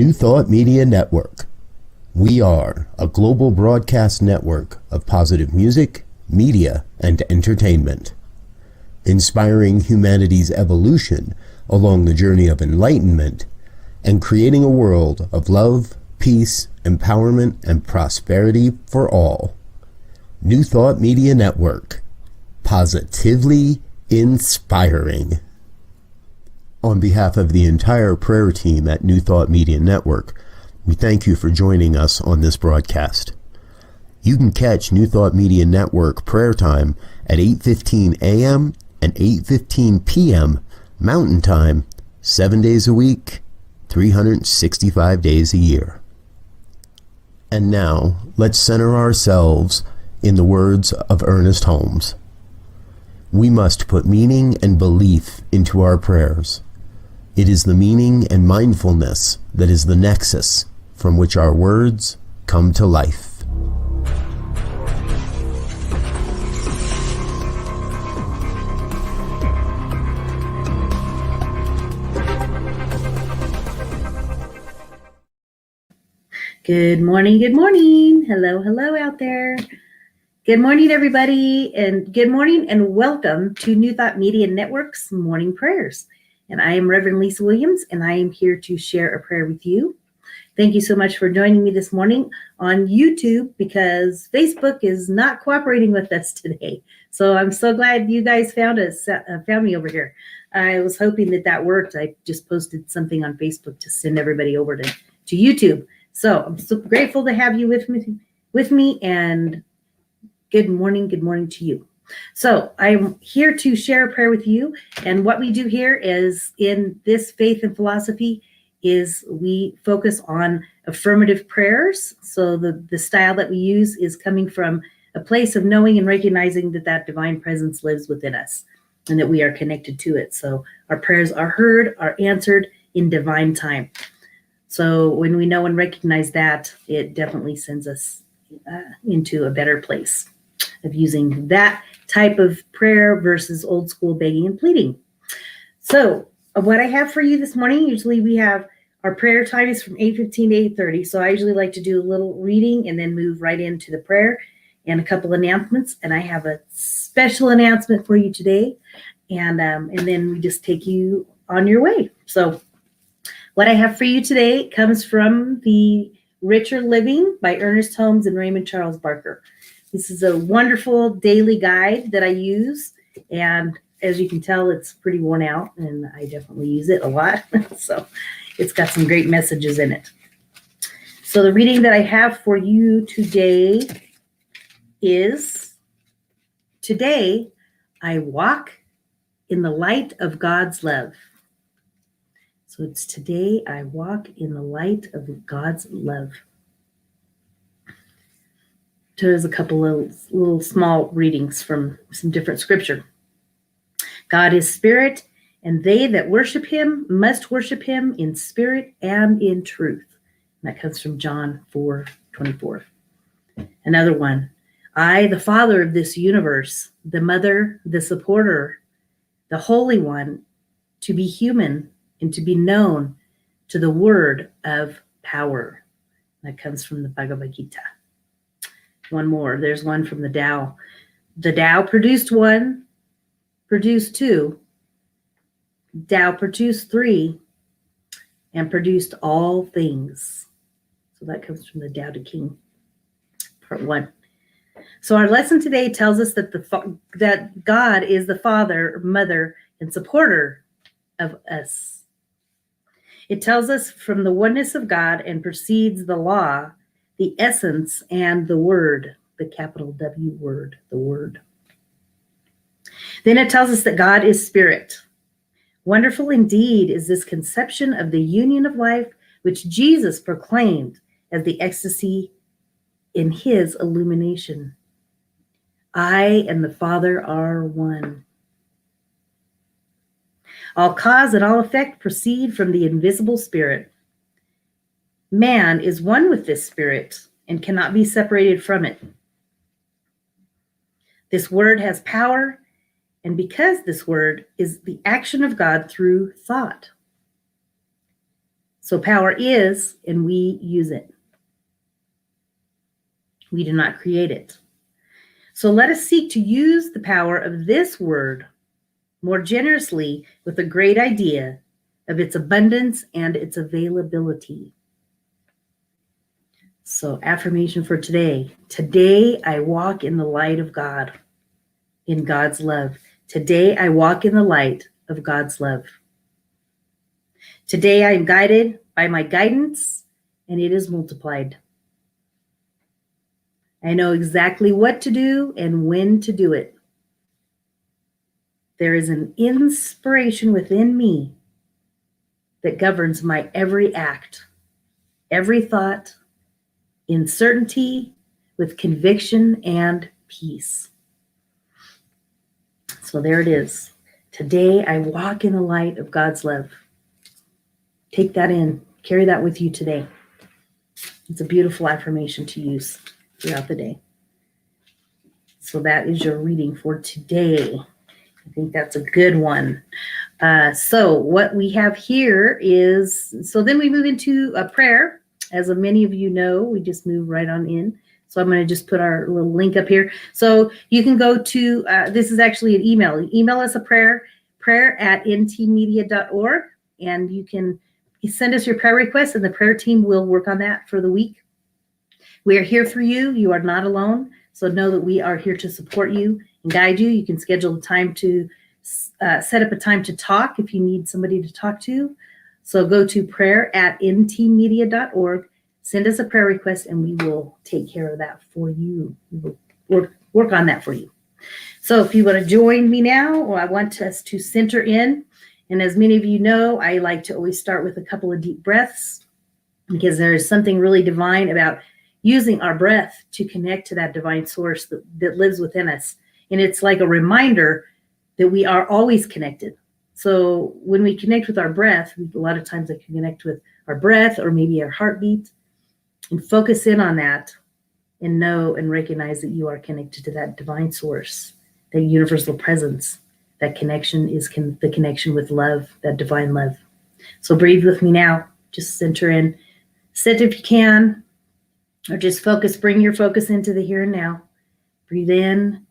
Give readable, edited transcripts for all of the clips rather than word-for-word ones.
New Thought Media Network. We are a global broadcast network of positive music, media, and entertainment, inspiring humanity's evolution along the journey of enlightenment and creating a world of love, peace, empowerment, and prosperity for all. New Thought Media Network. Positively inspiring. On behalf of the entire prayer team at New Thought Media Network, we thank you for joining us on this broadcast. You can catch New Thought Media Network prayer time at 8:15 a.m. and 8:15 p.m. Mountain Time, 7 days a week, 365 days a year. And now, let's center ourselves in the words of Ernest Holmes. We must put meaning and belief into our prayers. It is the meaning and mindfulness that is the nexus from which our words come to life. Good morning, good morning. Hello, hello out there. Good morning, everybody, and good morning and welcome to New Thought Media Network's Morning Prayers. And I am Reverend Lisa Williams, and I am here to share a prayer with you. Thank you so much for joining me this morning on YouTube, because Facebook is not cooperating with us today. So I'm so glad you guys found me over here. I was hoping that worked. I just posted something on Facebook to send everybody over to YouTube. So I'm so grateful to have you with me, and good morning to you. So I'm here to share a prayer with you, and what we do here is, in this faith and philosophy, is we focus on affirmative prayers. So the style that we use is coming from a place of knowing and recognizing that divine presence lives within us and that we are connected to it. So our prayers are heard, are answered in divine time. So when we know and recognize that, it definitely sends us into a better place of using that type of prayer versus old school begging and pleading. So what I have for you this morning, usually we have our prayer time is from 8:15 to 8:30. So I usually like to do a little reading and then move right into the prayer and a couple announcements. And I have a special announcement for you today. And then we just take you on your way. So what I have for you today comes from the Richer Living by Ernest Holmes and Raymond Charles Barker. This is a wonderful daily guide that I use, and as you can tell, it's pretty worn out, and I definitely use it a lot. So it's got some great messages in it. So the reading that I have for you today is, Today I walk in the light of God's love. So it's today I walk in the light of God's love. There's a couple of little small readings from some different scripture. God is spirit, and they that worship him must worship him in spirit and in truth. And that comes from John 4:24. Another one. I, the Father of this universe, the Mother, the Supporter, the Holy One, to be human and to be known to the word of power. That comes from the Bhagavad Gita. One more. There's one from the Tao. The Tao produced one, produced two. Tao produced three, and produced all things. So that comes from the Tao Te King, part 1. So our lesson today tells us that God is the Father, Mother, and Supporter of us. It tells us from the oneness of God and precedes the law, the essence, and the word, the capital W word, the word. Then it tells us that God is spirit. Wonderful indeed is this conception of the union of life, which Jesus proclaimed as the ecstasy in his illumination. I and the Father are one. All cause and all effect proceed from the invisible spirit. Man is one with this spirit and cannot be separated from it. This word has power, and because this word is the action of God through thought. So power is, and we use it. We do not create it. So let us seek to use the power of this word more generously with the great idea of its abundance and its availability. So affirmation for today. Today I walk in the light of God, in God's love. Today I walk in the light of God's love. Today I am guided by my guidance, and it is multiplied. I know exactly what to do and when to do it. There is an inspiration within me that governs my every act, every thought, in certainty, with conviction and peace. So there it is. Today I walk in the light of God's love. Take that in. Carry that with you today. It's a beautiful affirmation to use throughout the day. So that is your reading for today. I think that's a good one. So what we have here is, so then we move into a prayer. As many of you know, we just move right on in. So I'm going to just put our little link up here. So you can go to, this is actually an email. Email us a prayer@ntmedia.org, and you can send us your prayer requests, and the prayer team will work on that for the week. We are here for you. You are not alone. So know that we are here to support you and guide you. You can schedule a time to set up a time to talk if you need somebody to talk to. So go to prayer@ntmedia.org, send us a prayer request, and we will take care of that for you. We will work on that for you. So if you want to join me now, or I want us to center in. And as many of you know, I like to always start with a couple of deep breaths, because there is something really divine about using our breath to connect to that divine source that lives within us. And it's like a reminder that we are always connected. So when we connect with our breath, a lot of times I can connect with our breath or maybe our heartbeat, and focus in on that and know and recognize that you are connected to that divine source, that universal presence. That connection is the connection with love, that divine love. So breathe with me now. Just center in. Sit if you can, or just focus. Bring your focus into the here and now. Breathe in.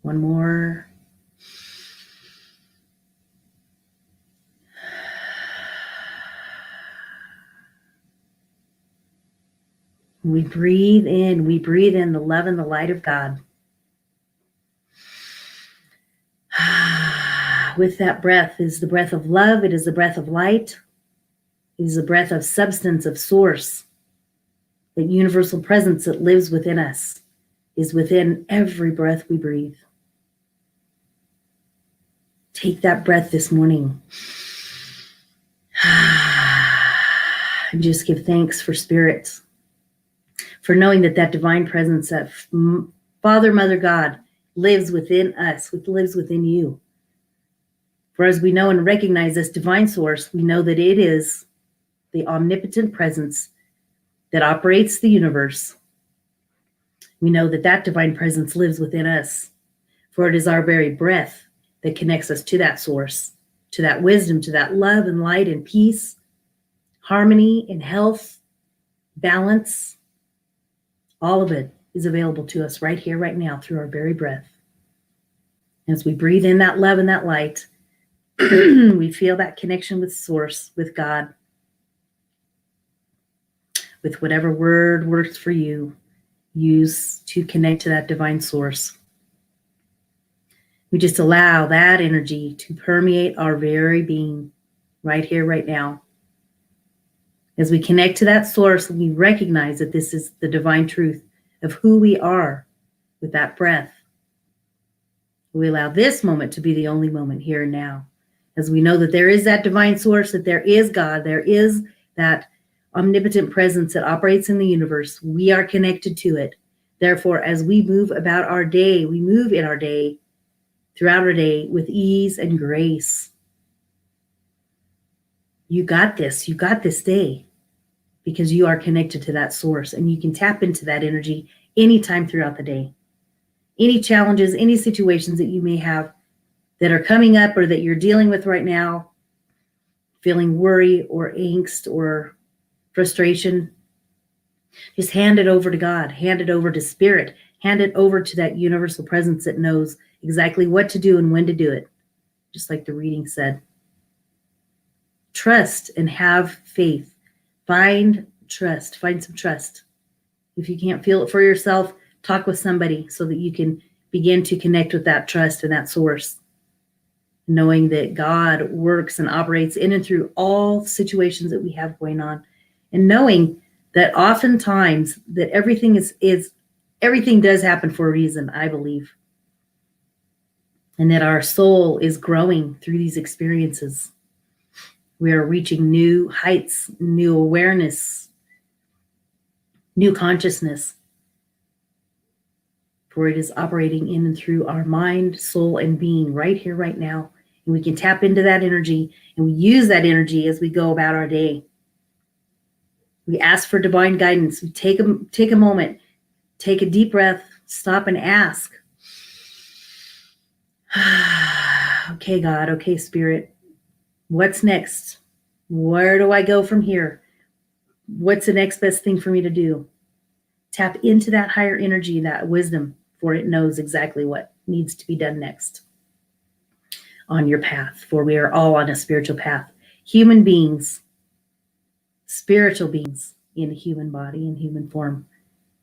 One more. We breathe in the love and the light of God. With that breath is the breath of love. It is the breath of light. It is the breath of substance, of source. The universal presence that lives within us is within every breath we breathe. Take that breath this morning. And just give thanks for spirit, for knowing that that divine presence, that Father, Mother, God lives within us, lives within you. For as we know and recognize this divine source, we know that it is the omnipotent presence that operates the universe. We know that that divine presence lives within us, for it is our very breath that connects us to that source, to that wisdom, to that love and light and peace, harmony and health, balance. All of it is available to us right here, right now, through our very breath. As we breathe in that love and that light, we feel that connection with source, with God, with whatever word works for you. Use to connect to that divine source. We just allow that energy to permeate our very being right here, right now. As we connect to that source, we recognize that this is the divine truth of who we are with that breath. We allow this moment to be the only moment here and now. As we know that there is that divine source, that there is God, there is that omnipotent presence that operates in the universe. We are connected to it. Therefore, as we move about our day, we move in our day, throughout our day, with ease and grace. You got this. You got this day, because you are connected to that source, and you can tap into that energy anytime throughout the day. any challenges, any situations that you may have that are coming up or that you're dealing with right now, feeling worry or angst or frustration, just hand it over to God, hand it over to Spirit, hand it over to that universal presence that knows exactly what to do and when to do it, just like the reading said. Trust and have faith. Find trust, find some trust. If you can't feel it for yourself, talk with somebody so that you can begin to connect with that trust and that source, knowing that God works and operates in and through all situations that we have going on, and knowing that oftentimes that everything everything does happen for a reason, I believe, and that our soul is growing through these experiences. We are reaching new heights, new awareness, new consciousness, for it is operating in and through our mind, soul, and being right here, right now. And we can tap into that energy, and we use that energy as we go about our day. We ask for divine guidance. We take a moment, take a deep breath, stop and ask. Okay, God, okay, Spirit, what's next? Where do I go from here? What's the next best thing for me to do? Tap into that higher energy, that wisdom, for it knows exactly what needs to be done next on your path, for we are all on a spiritual path. Human beings, spiritual beings in a human body, in human form.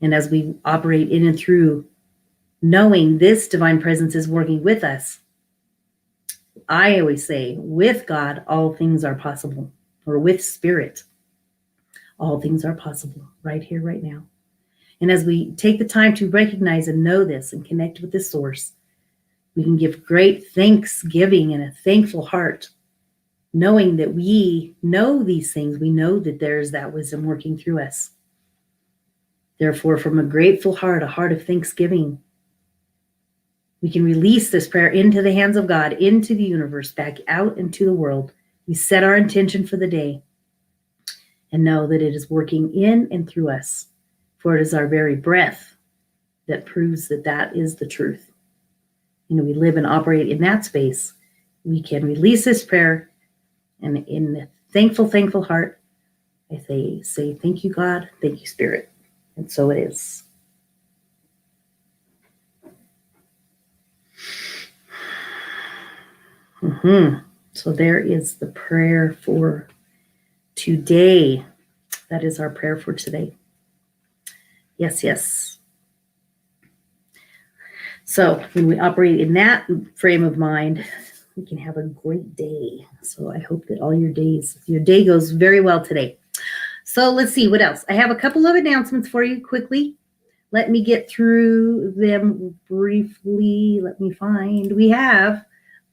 And as we operate in and through, knowing this divine presence is working with us, I always say, with God, all things are possible, or with Spirit, all things are possible, right here, right now. And as we take the time to recognize and know this and connect with the source, we can give great thanksgiving and a thankful heart, knowing that we know these things. We know that there's that wisdom working through us. Therefore, from a grateful heart, a heart of thanksgiving, we can release this prayer into the hands of God, into the universe, back out into the world. We set our intention for the day and know that it is working in and through us. For it is our very breath that proves that that is the truth. We live and operate in that space. We can release this prayer, and in a thankful heart, I say, thank you, God, thank you, Spirit. And so it is. So there is the prayer for today. That is our prayer for today. Yes. So when we operate in that frame of mind, we can have a great day. So I hope that your day goes very well today. So let's see what else. I have a couple of announcements for you quickly. Let me get through them briefly. Let me find. We have,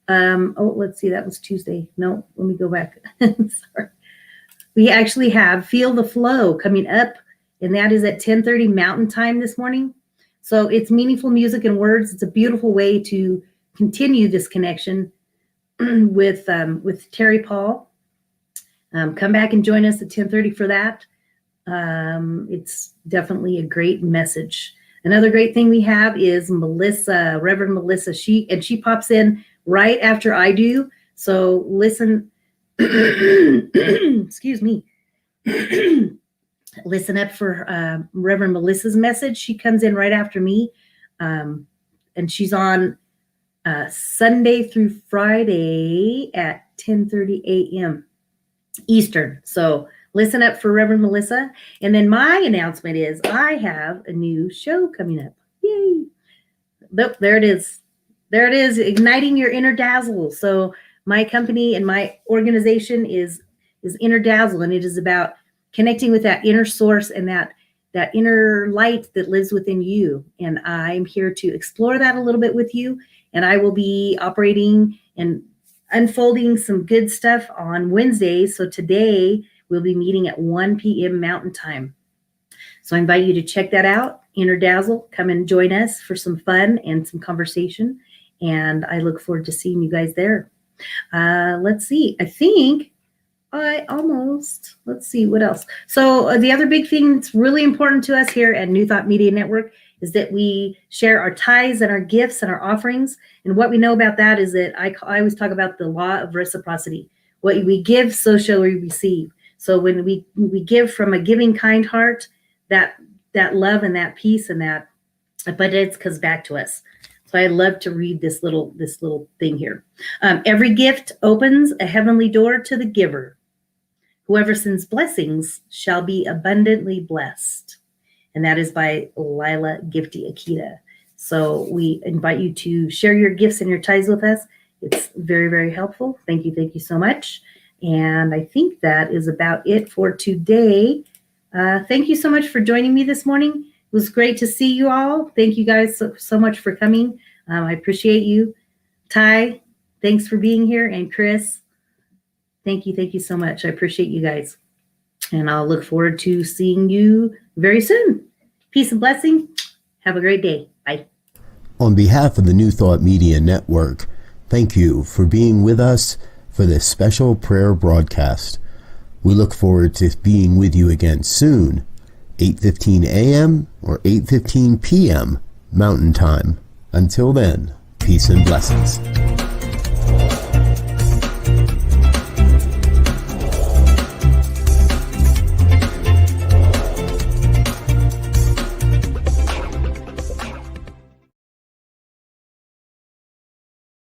let's see, that was Tuesday. No, let me go back. Sorry. We actually have Feel the Flow coming up, and that is at 10:30 Mountain Time this morning. So it's meaningful music and words. It's a beautiful way to continue this connection with Terry Paul. Come back and join us at 10:30 for that. It's definitely a great message. Another great thing we have is Melissa, Reverend Melissa. She pops in right after I do. So listen, excuse me. Listen up for Reverend Melissa's message. She comes in right after me, and she's on Sunday through Friday at 10:30 a.m. Eastern. So listen up for Reverend Melissa. And then my announcement is I have a new show coming up. Yay! Nope, there it is. There it is, Igniting Your Inner Dazzle. So my company and my organization is Inner Dazzle, and it is about connecting with that inner source and that inner light that lives within you. And I'm here to explore that a little bit with you. And I will be operating and unfolding some good stuff on Wednesdays. So today we'll be meeting at 1 p.m. Mountain Time. So I invite you to check that out. Inner Dazzle, come and join us for some fun and some conversation. And I look forward to seeing you guys there. Let's see. Let's see what else. So the other big thing that's really important to us here at New Thought Media Network is that we share our tithes and our gifts and our offerings. And what we know about that is that I always talk about the law of reciprocity. What we give, so shall we receive. So when we give from a giving, kind heart, that love and that peace and that abundance comes back to us. So I love to read this little thing here. Every gift opens a heavenly door to the giver. Whoever sends blessings shall be abundantly blessed. And that is by Lila Gifty Akita. So we invite you to share your gifts and your tithes with us. It's very, very helpful. Thank you so much. And I think that is about it for today. Thank you so much for joining me this morning. It was great to see you all. Thank you guys so much for coming. I appreciate you. Ty, thanks for being here. And Chris, thank you so much. I appreciate you guys. And I'll look forward to seeing you very soon. Peace and blessing. Have a great day. Bye. On behalf of the New Thought Media Network, thank you for being with us for this special prayer broadcast. We look forward to being with you again soon, 8:15 a.m. or 8:15 p.m. Mountain Time. Until then, peace and blessings.